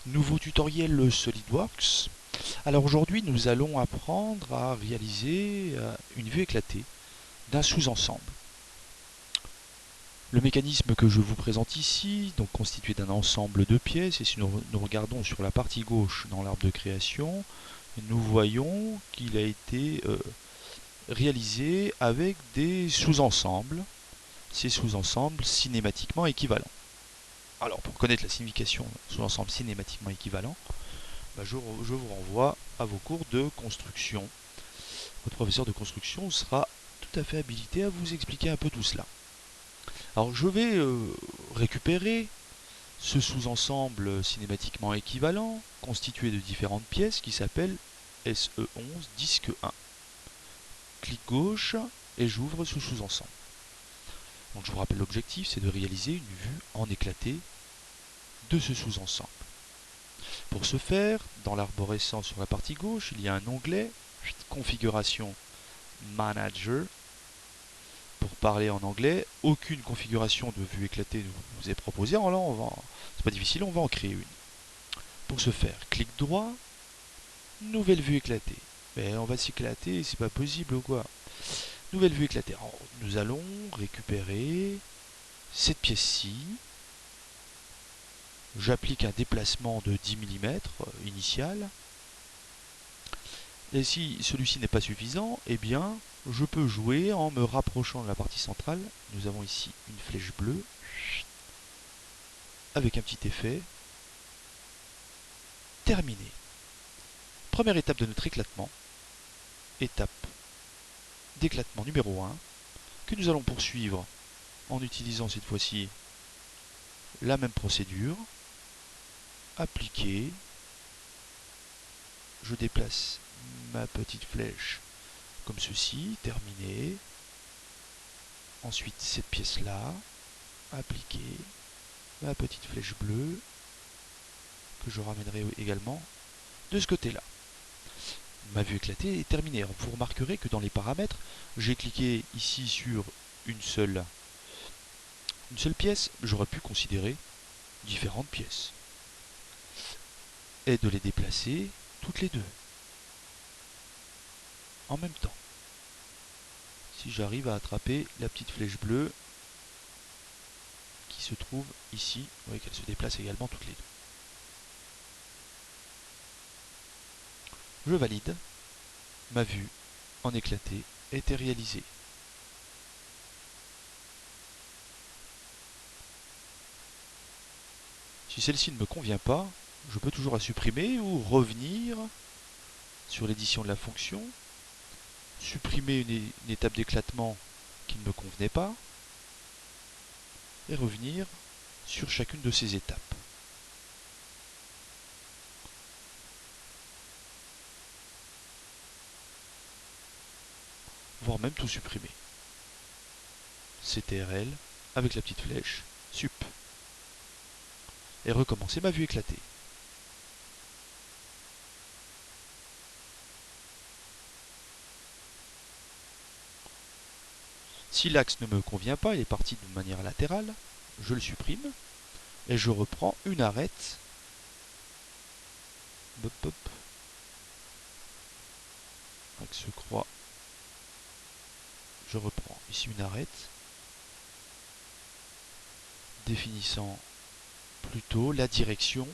Nouveau tutoriel SolidWorks. Alors aujourd'hui nous allons apprendre à réaliser une vue éclatée d'un sous-ensemble. Le mécanisme que je vous présente ici, donc constitué d'un ensemble de pièces, et si nous regardons sur la partie gauche dans l'arbre de création, nous voyons qu'il a été réalisé avec des sous-ensembles, ces sous-ensembles cinématiquement équivalents. Alors pour connaître la signification sous-ensemble cinématiquement équivalent, je vous renvoie à vos cours de construction. Votre professeur de construction sera tout à fait habilité à vous expliquer un peu tout cela. Alors je vais récupérer ce sous-ensemble cinématiquement équivalent constitué de différentes pièces qui s'appelle SE11 disque 1. Clic gauche et j'ouvre ce sous-ensemble. Donc je vous rappelle l'objectif, c'est de réaliser une vue en éclaté de ce sous-ensemble. Pour ce faire, dans l'arborescence sur la partie gauche, il y a un onglet configuration manager. Pour parler en anglais, aucune configuration de vue éclatée ne vous est proposée. Alors là, c'est pas difficile, on va en créer une. Pour ce faire, clic droit, nouvelle vue éclatée. Mais on va s'éclater, c'est pas possible ou quoi. Nouvelle vue éclatée. Alors, nous allons récupérer cette pièce-ci. J'applique un déplacement de 10 mm initial. Et si celui-ci n'est pas suffisant, eh bien, je peux jouer en me rapprochant de la partie centrale. Nous avons ici une flèche bleue, avec un petit effet. Terminé. Première étape de notre éclatement. Étape d'éclatement numéro 1, que nous allons poursuivre en utilisant cette fois-ci la même procédure. Appliquer. Je déplace ma petite flèche comme ceci. Terminé. Ensuite, cette pièce-là. Appliquer. Ma petite flèche bleue que je ramènerai également de ce côté-là. Ma vue éclatée est terminée. Alors, vous remarquerez que dans les paramètres, j'ai cliqué ici sur une seule pièce. J'aurais pu considérer différentes pièces et de les déplacer toutes les deux en même temps. Si j'arrive à attraper la petite flèche bleue qui se trouve ici, vous voyez qu'elle se déplace également toutes les deux. Je valide. Ma vue en éclaté était réalisée. Si celle-ci ne me convient pas, je peux toujours la supprimer ou revenir sur l'édition de la fonction, supprimer une étape d'éclatement qui ne me convenait pas et revenir sur chacune de ces étapes. Voire même tout supprimer. CTRL avec la petite flèche, sup. Et recommencer ma vue éclatée. Si l'axe ne me convient pas, il est parti de manière latérale, je le supprime et je reprends une arête. Hop, hop. Axe croix. Je reprends ici une arête, définissant plutôt la direction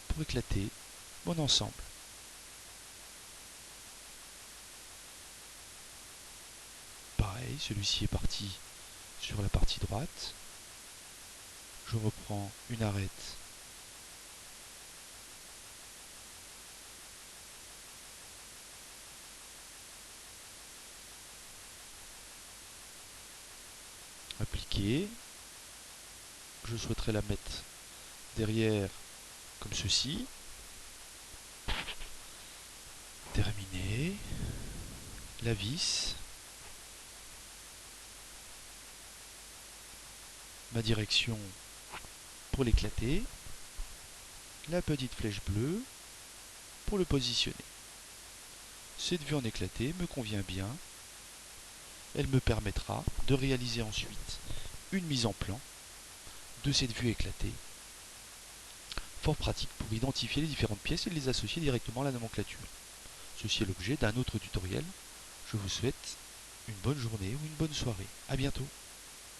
pour éclater mon ensemble. Pareil, celui-ci est parti sur la partie droite. Je reprends une arête. Appliquer. Je souhaiterais la mettre derrière comme ceci. Terminé. La vis. Ma direction pour l'éclater. La petite flèche bleue pour le positionner. Cette vue en éclaté me convient bien. Elle me permettra de réaliser ensuite une mise en plan de cette vue éclatée fort pratique pour identifier les différentes pièces et de les associer directement à la nomenclature. Ceci est l'objet d'un autre tutoriel. Je vous souhaite une bonne journée ou une bonne soirée. A bientôt.